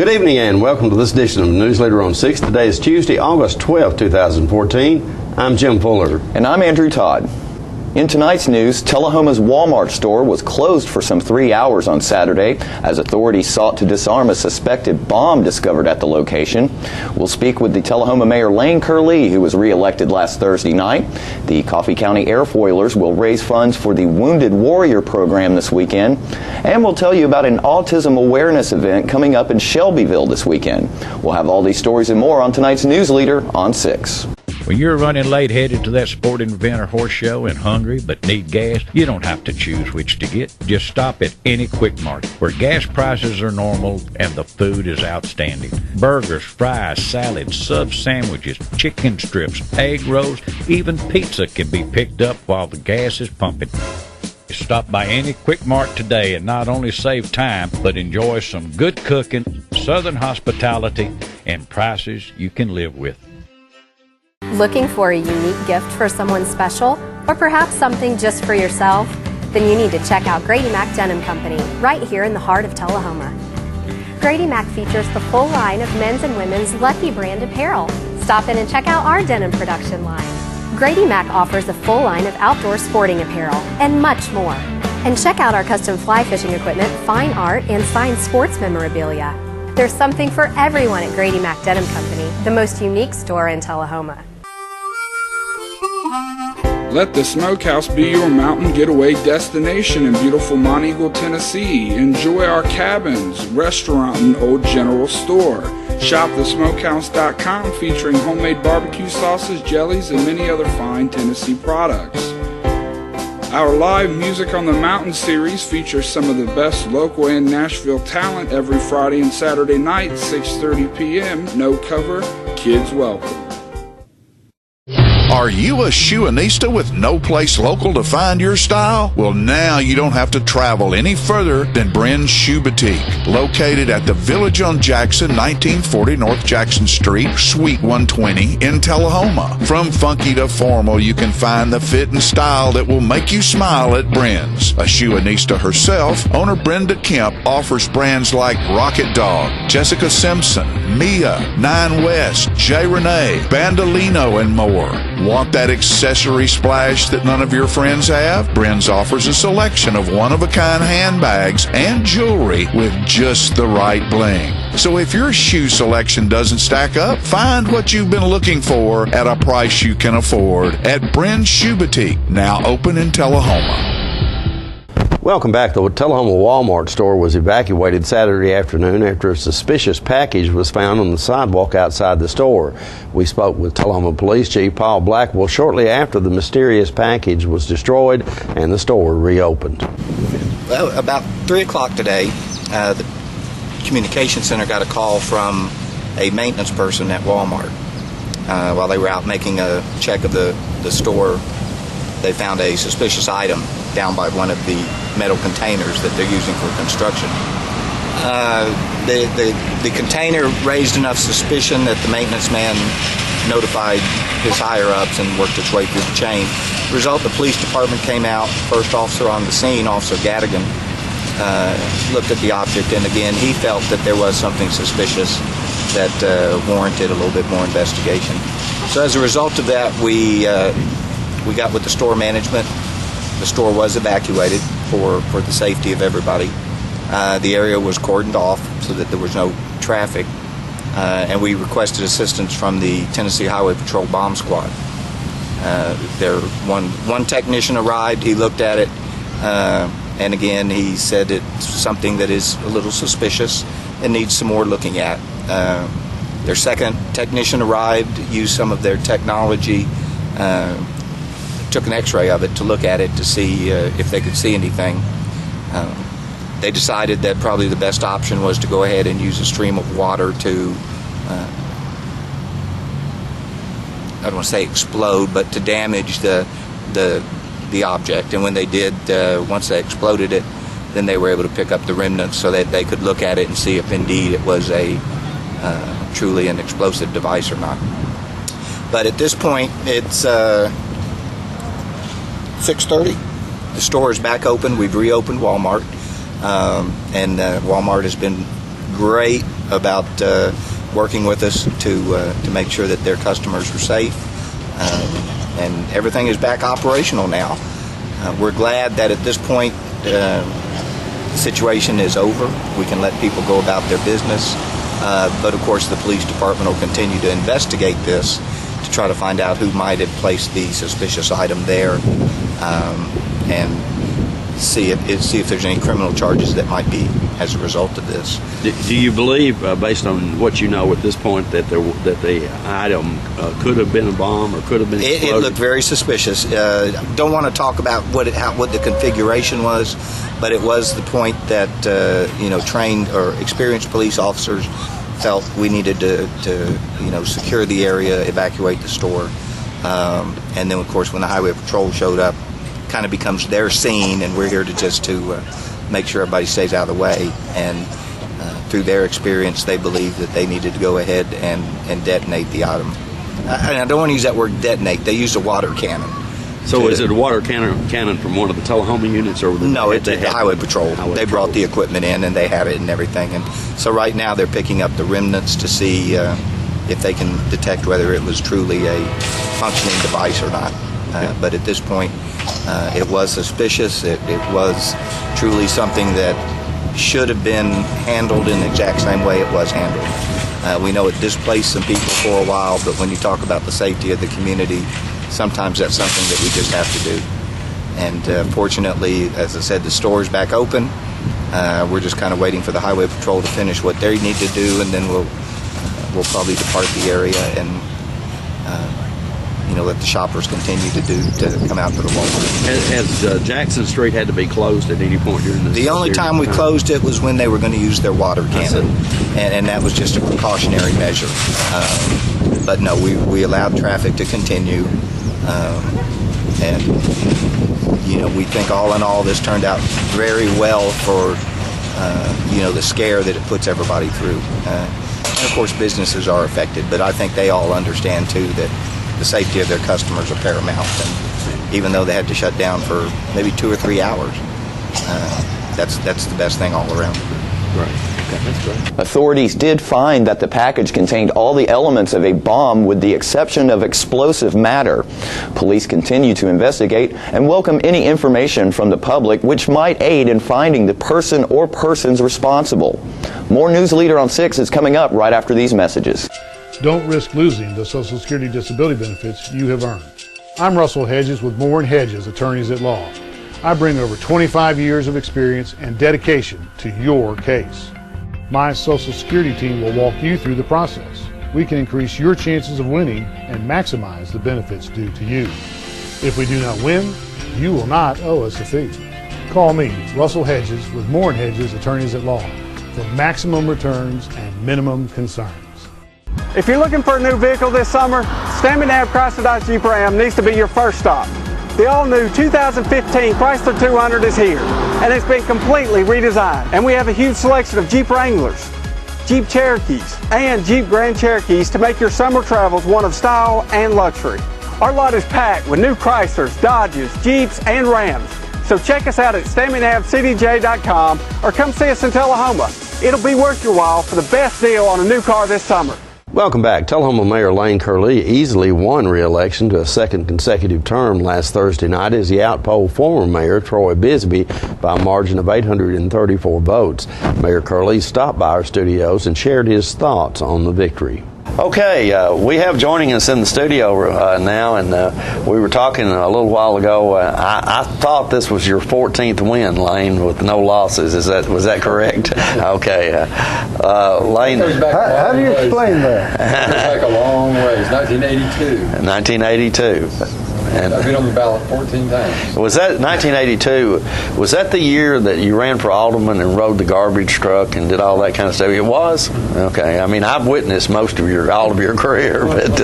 Good evening and welcome to this edition of Newsleader on 6. Today is Tuesday, August 12, 2014. I'm Jim Fuller. And I'm Andrew Todd. In tonight's news, Tullahoma's Walmart store was closed for some 3 hours on Saturday as authorities sought to disarm a suspected bomb discovered at the location. We'll speak with the Tullahoma Mayor Lane Curlee, who was re-elected last Thursday night. The Coffee County Airfoilers will raise funds for the Wounded Warrior program this weekend. And we'll tell you about an autism awareness event coming up in Shelbyville this weekend. We'll have all these stories and more on tonight's Newsleader on 6. When you're running late headed to that sporting event or horse show and hungry but need gas, you don't have to choose which to get. Just stop at any Quick Mart where gas prices are normal and the food is outstanding. Burgers, fries, salads, sub sandwiches, chicken strips, egg rolls, even pizza can be picked up while the gas is pumping. Stop by any Quick Mart today and not only save time, but enjoy some good cooking, southern hospitality, and prices you can live with. Looking for a unique gift for someone special, or perhaps something just for yourself? Then you need to check out Grady Mac Denim Company, right here in the heart of Tullahoma. Grady Mac features the full line of men's and women's Lucky brand apparel. Stop in and check out our denim production line. Grady Mac offers a full line of outdoor sporting apparel and much more. And check out our custom fly fishing equipment, fine art, and signed sports memorabilia. There's something for everyone at Grady Mac Denim Company, the most unique store in Tullahoma. Let the Smokehouse be your mountain getaway destination in beautiful Monteagle, Tennessee. Enjoy our cabins, restaurant, and old general store. Shop thesmokehouse.com featuring homemade barbecue sauces, jellies, and many other fine Tennessee products. Our live Music on the Mountain series features some of the best local and Nashville talent every Friday and Saturday night, 6:30 p.m. No cover, kids welcome. Are you a shoeanista with no place local to find your style? Well, now you don't have to travel any further than Bren's Shoe Boutique, located at the Village on Jackson, 1940 North Jackson Street, Suite 120 in Tullahoma. From funky to formal, you can find the fit and style that will make you smile at Bren's. A shoeanista herself, owner Brenda Kemp offers brands like Rocket Dog, Jessica Simpson, Mia, Nine West, J. Renee, Bandolino, and more. Want that accessory splash that none of your friends have? Bren's offers a selection of one-of-a-kind handbags and jewelry with just the right bling. So if your shoe selection doesn't stack up, find what you've been looking for at a price you can afford at Bren's Shoe Boutique, now open in Tullahoma. Welcome back. The Tullahoma Walmart store was evacuated Saturday afternoon after a suspicious package was found on the sidewalk outside the store. We spoke with Tullahoma Police Chief Paul Blackwell shortly after the mysterious package was destroyed and the store reopened. Well, about 3 o'clock today, the communication center got a call from a maintenance person at Walmart. While they were out making a check of the store, they found a suspicious item down by one of the metal containers that they're using for construction. The container raised enough suspicion that the maintenance man notified his higher-ups and worked its way through the chain. As a result, the police department came out. First officer on the scene, Officer Gadigan, looked at the object, and again, he felt that there was something suspicious that warranted a little bit more investigation. So as a result of that, we got with the store management. The store was evacuated for the safety of everybody. The area was cordoned off so that there was no traffic, and we requested assistance from the Tennessee Highway Patrol Bomb Squad. One technician arrived, he looked at it, and again he said it's something that is a little suspicious and needs some more looking at. Their second technician arrived, used some of their technology, took an x-ray of it to look at it to see if they could see anything. They decided that probably the best option was to go ahead and use a stream of water to, I don't want to say explode, but to damage the object. And when they did, once they exploded it, then they were able to pick up the remnants so that they could look at it and see if indeed it was a truly an explosive device or not. But at this point, it's 6:30. The store is back open. We've reopened Walmart, and Walmart has been great about working with us to make sure that their customers are safe. And everything is back operational now. We're glad that at this point the situation is over. We can let people go about their business. But of course the police department will continue to investigate this to try to find out who might have placed the suspicious item there, and see if there's any criminal charges that might be as a result of this. Do you believe, based on what you know at this point, that the item could have been a bomb or could have been exploded? It looked very suspicious. Don't want to talk about what the configuration was, but it was the point that trained or experienced police officers felt we needed to secure the area, evacuate the store, and then of course when the highway patrol showed up, kind of becomes their scene, and we're here to make sure everybody stays out of the way. And through their experience, they believe that they needed to go ahead and detonate the item. I don't want to use that word detonate. They used a water cannon. So is it a water cannon from one of the Tullahoma units, or no? It's the highway patrol. They brought the equipment in and they had it and everything. And so right now they're picking up the remnants to see if they can detect whether it was truly a functioning device or not. But at this point, it was suspicious. It was truly something that should have been handled in the exact same way it was handled. We know it displaced some people for a while, but when you talk about the safety of the community, sometimes that's something that we just have to do. And fortunately, as I said, the store is back open. We're just kind of waiting for the highway patrol to finish what they need to do, and then we'll probably depart the area and let the shoppers continue to come out to the Walmart. Has Jackson Street had to be closed at any point during this? The only time we closed it was when they were going to use their water cannon, and that was just a precautionary measure. But no, we allowed traffic to continue, and we think all in all this turned out very well for the scare that it puts everybody through. And of course businesses are affected, but I think they all understand too that the safety of their customers are paramount, and even though they had to shut down for maybe 2 or 3 hours, that's the best thing all around. Right. Okay, that's great. Authorities did find that the package contained all the elements of a bomb with the exception of explosive matter. Police continue to investigate and welcome any information from the public which might aid in finding the person or persons responsible. More Newsleader on 6 is coming up right after these messages. Don't risk losing the Social Security disability benefits you have earned. I'm Russell Hedges with Moore & Hedges, Attorneys at Law. I bring over 25 years of experience and dedication to your case. My Social Security team will walk you through the process. We can increase your chances of winning and maximize the benefits due to you. If we do not win, you will not owe us a fee. Call me, Russell Hedges with Moore & Hedges, Attorneys at Law, for maximum returns and minimum concerns. If you're looking for a new vehicle this summer, Stanley Nab Chrysler Dodge Jeep Ram needs to be your first stop. The all-new 2015 Chrysler 200 is here, and it's been completely redesigned. And we have a huge selection of Jeep Wranglers, Jeep Cherokees, and Jeep Grand Cherokees to make your summer travels one of style and luxury. Our lot is packed with new Chryslers, Dodges, Jeeps, and Rams. So check us out at StanleyNabCDJ.com or come see us in Tullahoma. It'll be worth your while for the best deal on a new car this summer. Welcome back. Tullahoma Mayor Lane Curley easily won re-election to a second consecutive term last Thursday night as he outpolled former Mayor Troy Bisbee by a margin of 834 votes. Mayor Curley stopped by our studios and shared his thoughts on the victory. Okay, we have joining us in the studio now, and we were talking a little while ago. I thought this was your 14th win, Lane, with no losses. Was that correct? Okay, Lane. How do you explain that? It goes back a long ways. 1982. 1982. And I've been on the ballot 14 times. Was that 1982? Was that the year that you ran for alderman and rode the garbage truck and did all that kind of stuff? It was? Okay. I mean, I've witnessed all of your career, but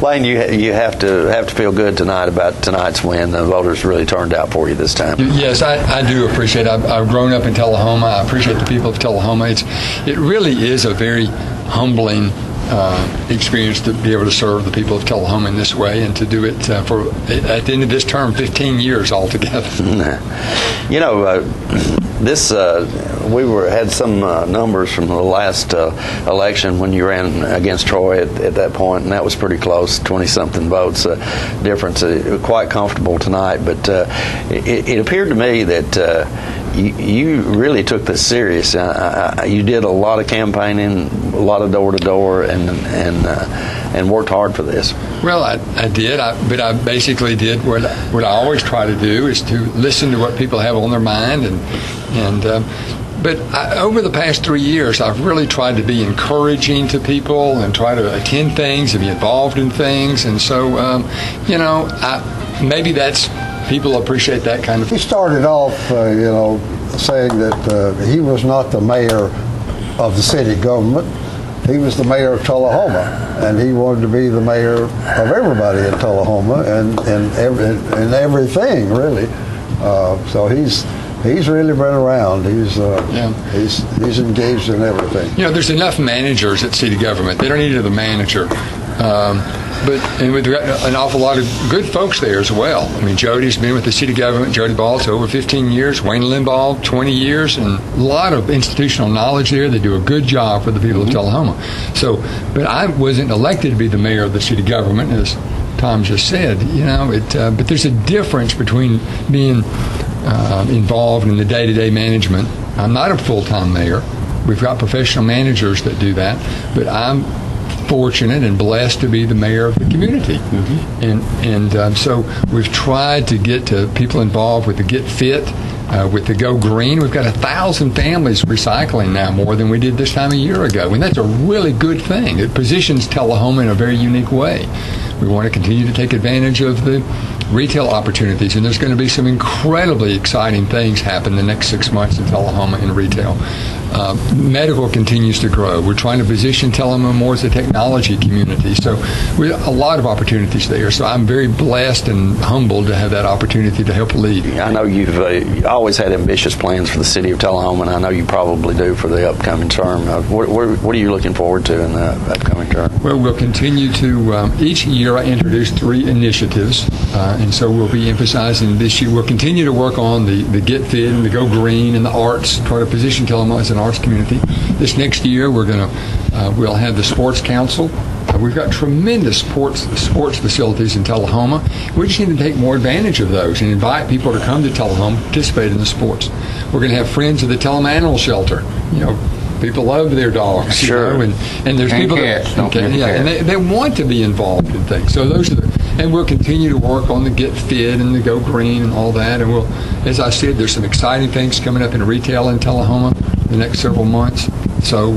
Lane, you have to feel good tonight about tonight's win. The voters really turned out for you this time. Yes, I do appreciate it. I've grown up in Tullahoma. I appreciate the people of Tullahoma. It really is a very humbling experience to be able to serve the people of Tullahoma in this way, and to do it for, at the end of this term, 15 years altogether. this we had some numbers from the last election when you ran against Troy at that point, and that was pretty close, 20-something votes difference. Quite comfortable tonight, but it appeared to me that you really took this serious. You did a lot of campaigning, a lot of door-to-door, and worked hard for this. Well, I did, but I basically did what I always try to do, is to listen to what people have on their mind, but over the past 3 years, I've really tried to be encouraging to people and try to attend things and be involved in things, and so maybe that's, people appreciate that kind of. He started off, saying that he was not the mayor of the city government. He was the mayor of Tullahoma, and he wanted to be the mayor of everybody in Tullahoma and everything, really. So he's really been around. He's engaged in everything. There's enough managers at city government. They don't need another manager. And we've got an awful lot of good folks there as well. I mean, Jody's been with the city government. Jody Ball's over 15 years. Wayne Limbaugh, 20 years, and a lot of institutional knowledge there. They do a good job for the people of Tullahoma. So, but I wasn't elected to be the mayor of the city government, as Tom just said. But there's a difference between being involved in the day-to-day management. I'm not a full-time mayor. We've got professional managers that do that, but I'm fortunate and blessed to be the mayor of the community. And so we've tried to get people involved with the Get Fit, with the Go Green. We've got 1,000 families recycling now, more than we did this time a year ago, and that's a really good thing. It positions Tullahoma in a very unique way. We want to continue to take advantage of the retail opportunities, and there's going to be some incredibly exciting things happen the next 6 months in Tullahoma in retail. Medical continues to grow. We're trying to position Tullahoma more as a technology community, so we have a lot of opportunities there. So I'm very blessed and humbled to have that opportunity to help lead. I know you've always had ambitious plans for the city of Tullahoma, and I know you probably do for the upcoming term. What are you looking forward to in the upcoming term? Well, we'll continue to, each year I introduce 3 initiatives, and so we'll be emphasizing this year. We'll continue to work on the Get Fit and the Go Green and the arts, try to position Tullahoma as an arts community. This next year, we'll have the Sports Council. We've got tremendous sports facilities in Tullahoma. We just need to take more advantage of those and invite people to come to Tullahoma, participate in the sports. We're going to have Friends of the Tullahoma Animal Shelter. People love their dogs, sure. And there's people cats, and they want to be involved in things. So those are and we'll continue to work on the Get Fit and the Go Green and all that. And as I said, there's some exciting things coming up in retail in Tullahoma the next several months. So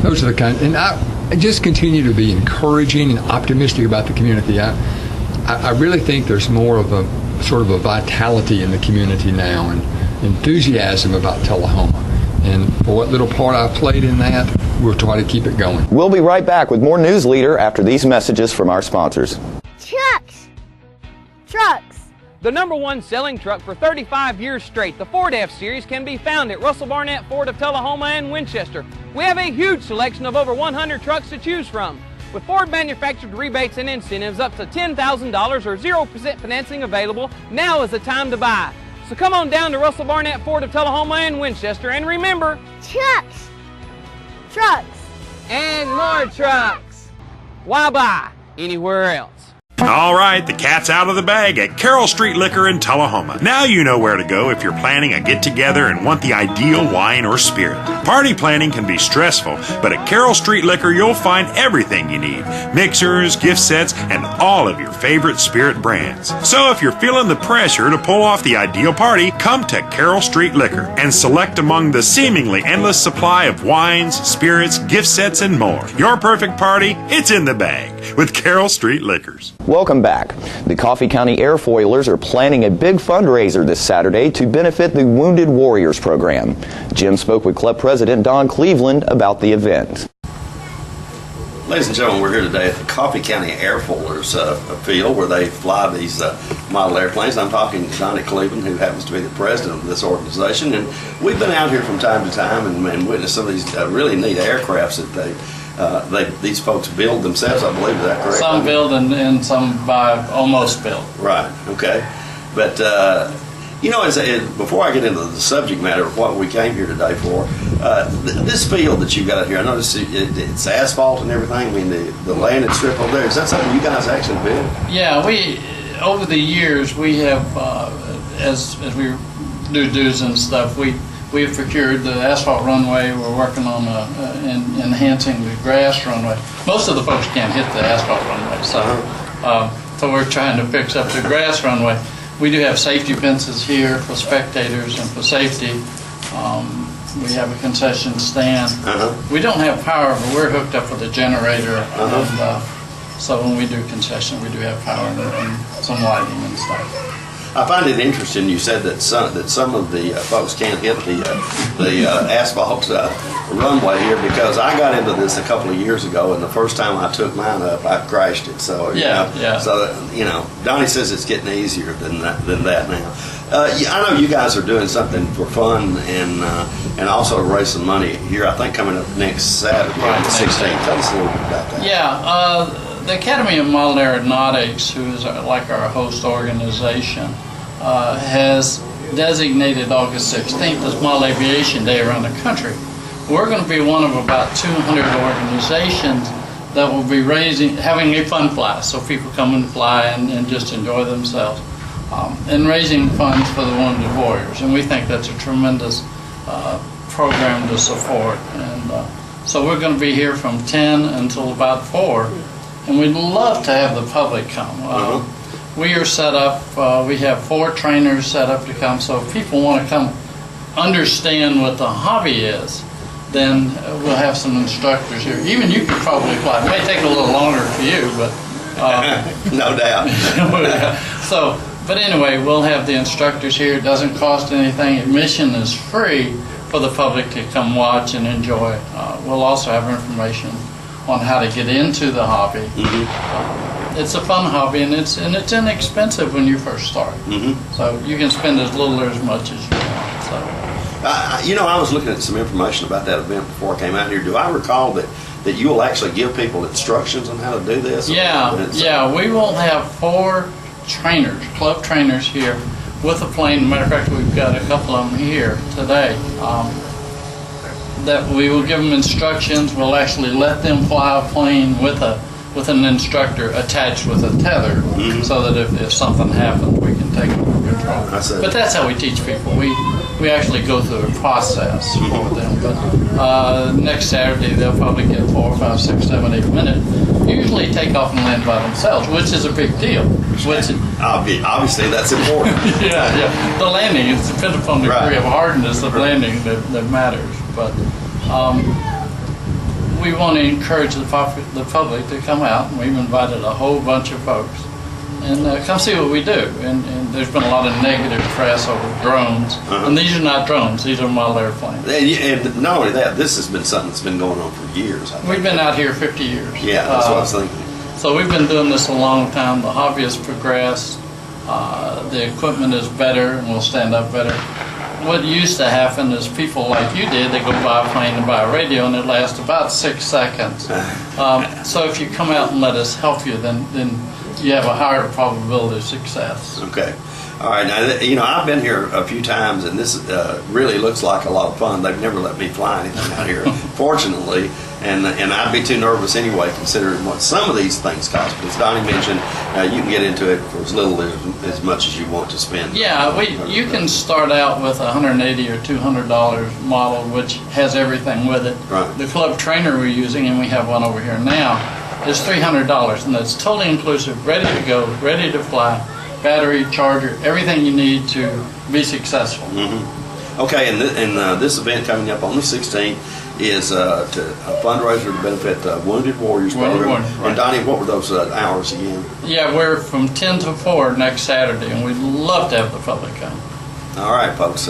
those are the kind. And I just continue to be encouraging and optimistic about the community. I really think there's more of a sort of a vitality in the community now and enthusiasm about Tullahoma. And for what little part I've played in that, we'll try to keep it going. We'll be right back with more Newsleader after these messages from our sponsors. Trucks. The #1 selling truck for 35 years straight, the Ford F-Series, can be found at Russell Barnett Ford of Tullahoma and Winchester. We have a huge selection of over 100 trucks to choose from, with Ford manufactured rebates and incentives up to $10,000 or 0% financing available. Now is the time to buy. So come on down to Russell Barnett Ford of Tullahoma and Winchester, and remember, trucks, and more trucks. Why buy anywhere else? All right, the cat's out of the bag at Carroll Street Liquor in Tullahoma. Now you know where to go if you're planning a get-together and want the ideal wine or spirit. Party planning can be stressful, but at Carroll Street Liquor you'll find everything you need. Mixers, gift sets, and all of your favorite spirit brands. So if you're feeling the pressure to pull off the ideal party, come to Carroll Street Liquor and select among the seemingly endless supply of wines, spirits, gift sets, and more. Your perfect party, it's in the bag with Carroll Street Liquors. Welcome back. The Coffee County Airfoilers are planning a big fundraiser this Saturday to benefit the Wounded Warriors program. Jim spoke with Club President Don Cleveland about the event. Ladies and gentlemen, we're here today at the Coffee County Airfoilers field where they fly these model airplanes. I'm talking to Donnie Cleveland, who happens to be the president of this organization, and we've been out here from time to time and witnessed some of these really neat aircrafts that these folks build themselves, I believe. Is that correct? Some build and some almost built. Right. Okay. But You know, before I get into the subject matter of what we came here today for, this field that you got out here, I noticed it's asphalt and everything. I mean, the landing strip over there, is that something you guys actually built? Yeah, we, over the years, we have, as we do dues and stuff, we have procured the asphalt runway. We're working on enhancing the grass runway. Most of the folks can't hit the asphalt runway, so we're trying to fix up the grass runway. We do have safety fences here for spectators and for safety. We have a concession stand. We don't have power, but we're hooked up with a generator. And, so when we do concession, we do have power and some lighting and stuff. I find it interesting. You said that some of the folks can't hit the asphalt runway here, because I got into this a couple of years ago, and the first time I took mine up, I crashed it. So So you know, Donnie says it's getting easier than that now. I know you guys are doing something for fun and also raise some money here. I think coming up next Saturday, on the 16th. Tell us a little bit about that. Yeah. The Academy of Model Aeronautics, who is like our host organization, has designated August 16th as Model Aviation Day around the country. We're going to be one of about 200 organizations that will be having a fun fly, so people come and fly and just enjoy themselves, and raising funds for the wounded warriors. And we think that's a tremendous program to support. And so we're going to be here from 10 until about 4. And we'd love to have the public come. We are set up, we have 4 trainers set up to come, so if people want to come understand what the hobby is, then we'll have some instructors here. Even you could probably fly. It may take a little longer for you, but... no doubt. But anyway, we'll have the instructors here. It doesn't cost anything. Admission is free for the public to come watch and enjoy. We'll also have information on how to get into the hobby. It's a fun hobby, and it's inexpensive when you first start. So you can spend as little or as much as you want. So, you know, I was looking at some information about that event before I came out here. Do I recall that you will actually give people instructions on how to do this? Yeah. We will have 4 trainers, club trainers here with a plane. Matter of fact, we've got a couple of them here today. That we will give them instructions. We'll actually let them fly a plane with an instructor attached with a tether, so that if something happens, we can take control. But that's how we teach people. We actually go through a process for them. But next Saturday, they'll probably get 4, 5, 6, 7, 8 minutes. Usually take off and land by themselves, which is a big deal. Obviously, that's important. yeah. The landing is dependent upon the degree of hardness of landing that matters. But we want to encourage the public to come out, and we've invited a whole bunch of folks and come see what we do. And there's been a lot of negative press over drones, and these are not drones; these are model airplanes. And not only that, this has been something that's been going on for years. We've been out here 50 years. Yeah, that's what I was thinking. So we've been doing this a long time. The hobby has progressed. The equipment is better, and will stand up better. What used to happen is people like you did, they go buy a plane and buy a radio, and it lasts about 6 seconds. So if you come out and let us help you, then you have a higher probability of success. Okay. All right. Now, you know, I've been here a few times, and this really looks like a lot of fun. They've never let me fly anything out here, fortunately, and I'd be too nervous anyway, considering what some of these things cost. But as Donnie mentioned, you can get into it for as little as much as you want to spend. Yeah, you can start out with a $180 or $200 model, which has everything with it. Right. The club trainer we're using, and we have one over here now, is $300, and that's totally inclusive, ready to go, ready to fly. Battery, charger, everything you need to be successful. Okay, and this event coming up on the 16th is a fundraiser to benefit the Wounded Warriors program. Right. And Donnie, what were those hours again? Yeah, we're from 10 to 4 next Saturday, and we'd love to have the public come. All right, folks.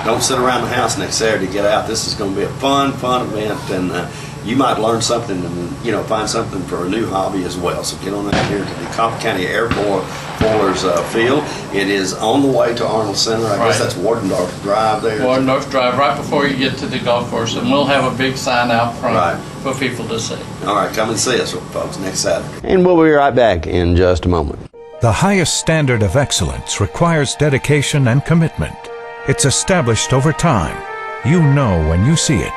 Don't sit around the house next Saturday. Get out. This is going to be a fun event, and you might learn something and, you know, find something for a new hobby as well. So get on out here to the Coffee County Airfoilers field. It is on the way to Arnold Center. I guess that's Wardendorf Drive there. Wardendorf Drive, right before you get to the golf course, and we'll have a big sign out front for people to see. All right, come and see us, folks, next Saturday. And we'll be right back in just a moment. The highest standard of excellence requires dedication and commitment. It's established over time. You know when you see it.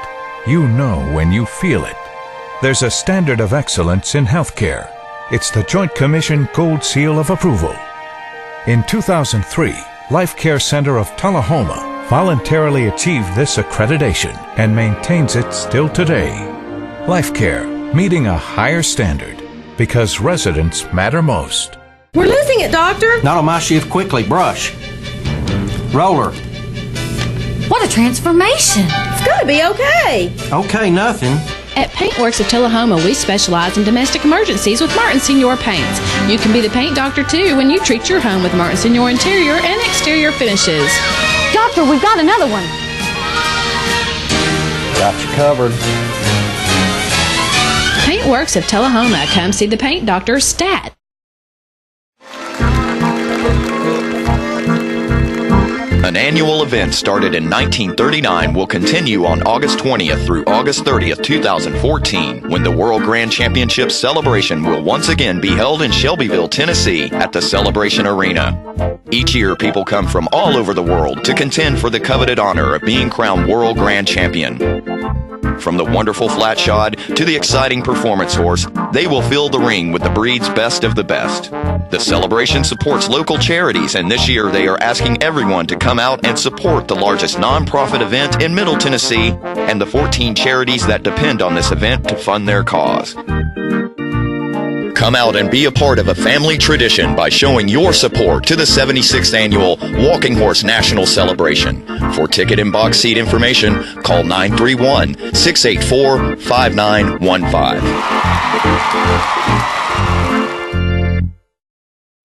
You know when you feel it. There's a standard of excellence in healthcare. It's the Joint Commission Gold Seal of Approval. In 2003, Life Care Center of Tullahoma voluntarily achieved this accreditation and maintains it still today. Life Care, meeting a higher standard because residents matter most. We're losing it, Doctor. Not on my shift. Quickly, brush. Roller. What a transformation. It's gonna be okay. Okay, nothing. At Paintworks of Tullahoma, we specialize in domestic emergencies with Martin Senior Paints. You can be the paint doctor too when you treat your home with Martin Senior interior and exterior finishes. Doctor, we've got another one. Got you covered. Paintworks of Tullahoma. Come see the paint doctor, Stat. An annual event started in 1939 will continue on August 20th through August 30th, 2014, when the World Grand Championship celebration will once again be held in Shelbyville, Tennessee at the Celebration Arena. Each year, people come from all over the world to contend for the coveted honor of being crowned World Grand Champion. From the wonderful flat shod to the exciting performance horse, they will fill the ring with the breed's best of the best. The celebration supports local charities, and this year they are asking everyone to come out and support the largest nonprofit event in Middle Tennessee and the 14 charities that depend on this event to fund their cause. Come out and be a part of a family tradition by showing your support to the 76th Annual Walking Horse National Celebration. For ticket and box seat information, call 931-684-5915.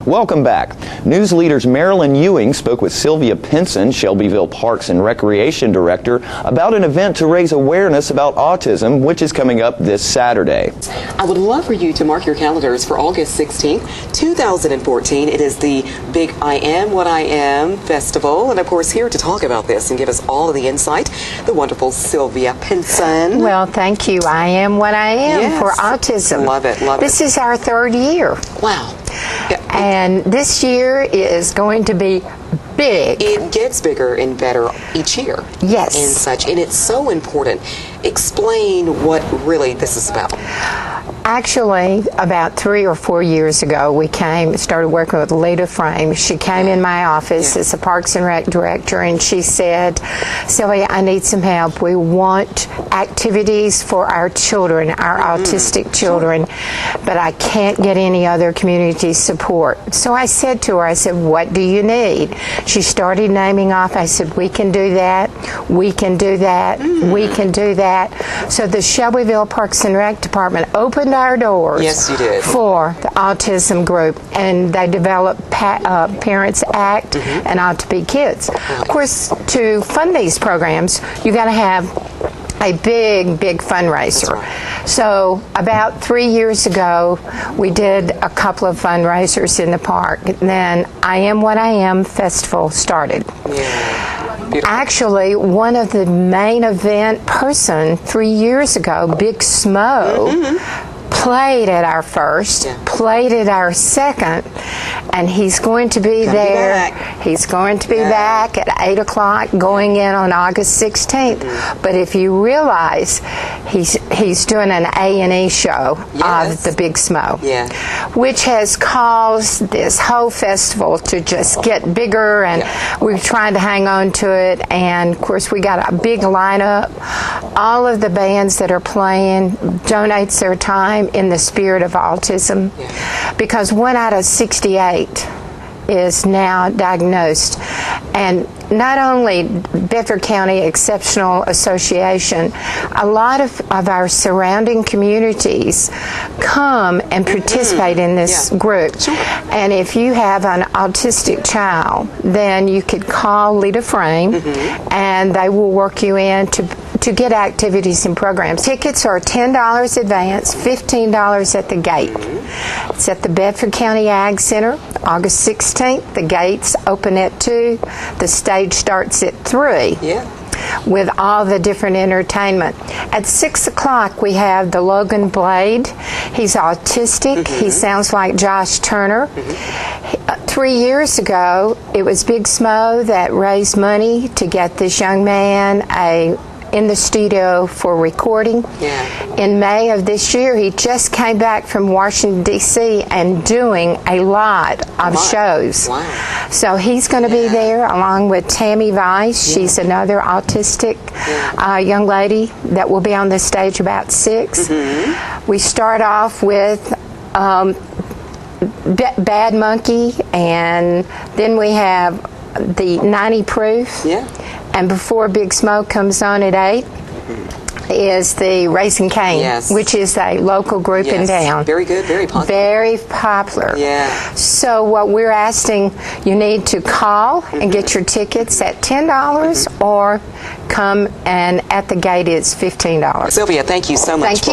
Welcome back. Newsleader's Marilyn Ewing spoke with Sylvia Pinson, Shelbyville Parks and Recreation Director, about an event to raise awareness about autism, which is coming up this Saturday. I would love for you to mark your calendars for August 16th, 2014. It is the big I Am What I Am Festival. And of course, here to talk about this and give us all of the insight, the wonderful Sylvia Pinson. Well, thank you. I Am What I Am for autism. Love it, love it. This is our third year. Wow. And this year is going to be big. It gets bigger and better each year. Yes. And such. And it's so important. Explain what really this is about. Actually, about 3 or 4 years ago, we started working with Lita Frame. She came in my office as a Parks and Rec director, and she said, Sylvia, I need some help. We want activities for our children, our autistic children, but I can't get any other community support. So I said to her, I said, what do you need? She started naming off. I said, we can do that, we can do that, we can do that. So the Shelbyville Parks and Rec Department opened our doors for the autism group, and they developed Parents Act and Ought to Be Kids. Of course, to fund these programs, you got to have a big fundraiser. So about 3 years ago, we did a couple of fundraisers in the park. And then I Am What I Am Festival started. Actually, one of the main event person 3 years ago, Big Smo, played at our first, played at our second, and he's going to be there. He's going to be back at 8 o'clock, going in on August 16th. But if you realize, he's doing an A&E show of the Big Smo, which has caused this whole festival to just get bigger, and we're trying to hang on to it. And of course, we got a big lineup. All of the bands that are playing donates their time in the spirit of autism, because 1 out of 68 is now diagnosed. And not only Bedford County Exceptional Association, a lot of our surrounding communities come and participate in this group. And if you have an autistic child, then you could call Lita Frame and they will work you in to get activities and programs. Tickets are $10 advance, $15 at the gate. It's at the Bedford County Ag Center, August 16th. The gates open at 2. The stage starts at 3. with all the different entertainment. At 6 o'clock, we have the Logan Blade. He's autistic. He sounds like Josh Turner. 3 years ago, it was Big Smo that raised money to get this young man in the studio for recording. In May of this year, he just came back from Washington, D.C. and doing a lot of shows. So he's going to be there along with Tammy Weiss. She's another autistic young lady that will be on the stage about 6. We start off with Bad Monkey, and then we have the 90 Proof. And before Big Smoke comes on at 8 is the Raising Cane, which is a local group in town. Very good, very popular. Very popular. So what we're asking, you need to call and get your tickets at $10 or come, and at the gate it's $15. Sylvia, thank you so much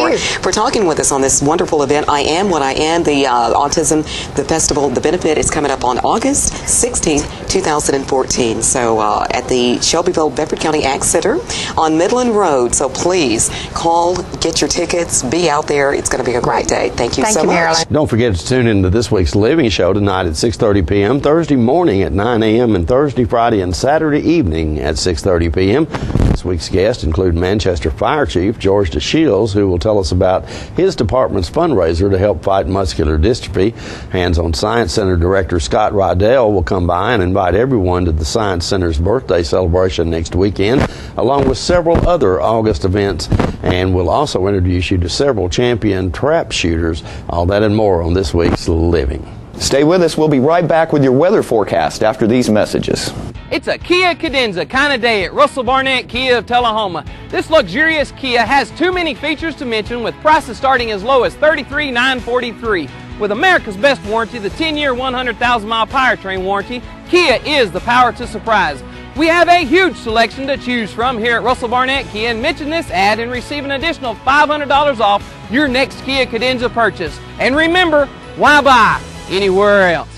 for talking with us on this wonderful event. I Am What I Am, the Autism, the festival, the benefit is coming up on August 16th, 2014. So at the Shelbyville Bedford County Ag Center on Midland Road. So please call, get your tickets, be out there. It's going to be a great day. Thank you so much. Marilyn. Don't forget to tune into this week's Living Show tonight at 6:30 p.m., Thursday morning at 9 a.m., and Thursday, Friday, and Saturday evening at 6:30 p.m. This week's guests include Manchester Fire Chief George DeShields, who will tell us about his department's fundraiser to help fight muscular dystrophy. Hands on Science Center Director Scott Rydell will come by and invite everyone to the Science Center's birthday celebration next weekend, along with several other August events, and we'll also introduce you to several champion trap shooters. All that and more on this week's Living. Stay with us. We'll be right back with your weather forecast after these messages. It's a Kia Cadenza kind of day at Russell Barnett Kia of Tullahoma. This luxurious Kia has too many features to mention, with prices starting as low as $33,943. With America's best warranty, the 10-year, 100,000-mile powertrain warranty, Kia is the power to surprise. We have a huge selection to choose from here at Russell Barnett Kia, and mention this ad and receive an additional $500 off your next Kia Cadenza purchase. And remember, why buy anywhere else?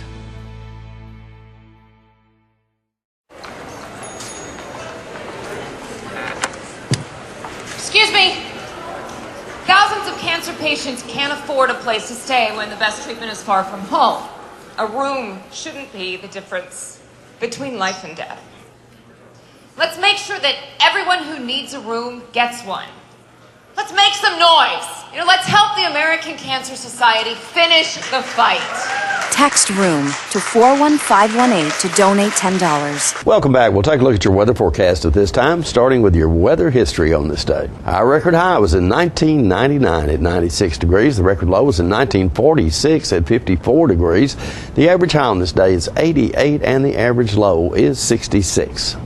Excuse me. Thousands of cancer patients can't afford a place to stay when the best treatment is far from home. A room shouldn't be the difference between life and death. Let's make sure that everyone who needs a room gets one. Let's make some noise. Let's help the American Cancer Society finish the fight. Text ROOM to 41518 to donate $10. Welcome back. We'll take a look at your weather forecast at this time, starting with your weather history on this day. Our record high was in 1999 at 96 degrees. The record low was in 1946 at 54 degrees. The average high on this day is 88, and the average low is 66.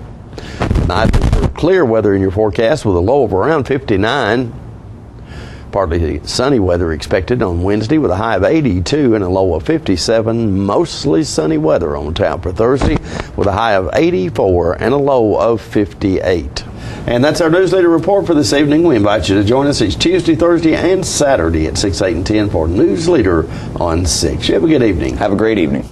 Tonight, clear weather in your forecast with a low of around 59. Partly sunny weather expected on Wednesday with a high of 82 and a low of 57. Mostly sunny weather on tap for Thursday with a high of 84 and a low of 58. And that's our Newsleader report for this evening. We invite you to join us each Tuesday, Thursday, and Saturday at 6, 8, and 10 for Newsleader on 6. You have a good evening. Have a great evening.